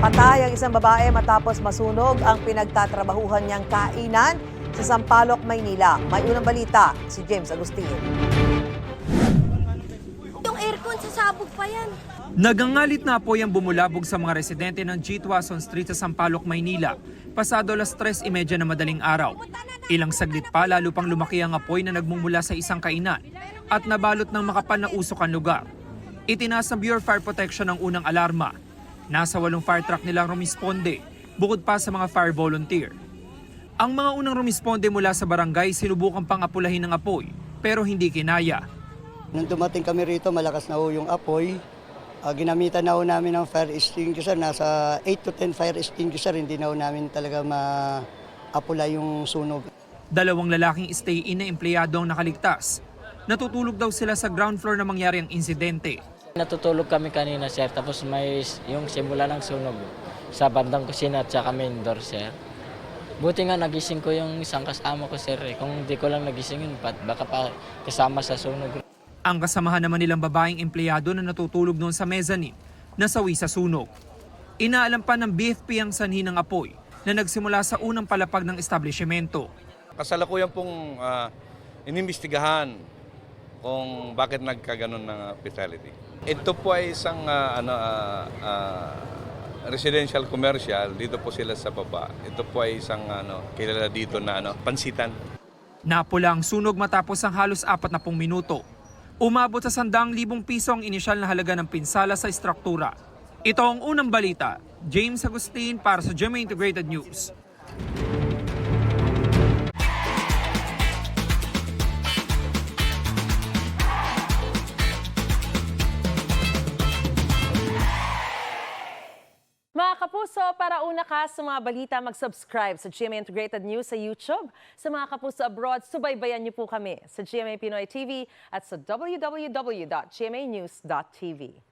Patay ang isang babae matapos masunog ang pinagtatrabahuhan niyang kainan sa Sampaloc, Maynila. May unang balita, si James Agustin. Yung aircon sasabog pa yan. Nagangalit na apoy ang bumulabog sa mga residente ng G. Tuason Street sa Sampaloc, Maynila. Pasado 3:30 na madaling araw. Ilang saglit pa lalo pang lumaki ang apoy na nagmumula sa isang kainan at nabalot ng makapal na usok ang lugar. Itinaas ng Bureau of Fire Protection ang unang alarma. Nasa 8 fire truck nilang rumisponde, bukod pa sa mga fire volunteer. Ang mga unang rumisponde mula sa barangay sinubukan pang apulahin ng apoy pero hindi kinaya. Nung dumating kami rito, malakas na ho yung apoy. Ginamitan na ho namin ng fire extinguisher. Nasa 8 to 10 fire extinguisher, hindi na ho namin talaga maapula yung sunog. 2 lalaking stay-in na empleyado ang nakaligtas. Natutulog daw sila sa ground floor na mangyari ang insidente. Natutulog kami kanina, sir, tapos may yung simula ng sunog sa bandang kusina at saka main door, sir. Buti nga nagising ko yung isang kasama ko, sir. Kung di ko lang nagising yun, baka pa kasama sa sunog. Ang kasamahan naman nilang babaeng empleyado na natutulog noon sa mezzanine, nasawi sa sunog. Inaalam pa ng BFP ang sanhi ng apoy na nagsimula sa unang palapag ng establishmento. Kasalukuyan pong inimbestigahan kung bakit nagkaganon ng fatality. Ito po ay isang residential commercial, dito po sila sa baba. Ito po ay isang kilala dito na pansitan. Napula ang sunog matapos ang halos 40 minuto. Umabot sa 100,000 piso ang inisyal na halaga ng pinsala sa istruktura. Ito ang unang balita. James Agustin para sa GMA Integrated News. Mga kapuso, para una ka sa mga balita, mag-subscribe sa GMA Integrated News sa YouTube. Sa mga kapuso abroad, subaybayan niyo po kami sa GMA Pinoy TV at sa www.gmanews.tv.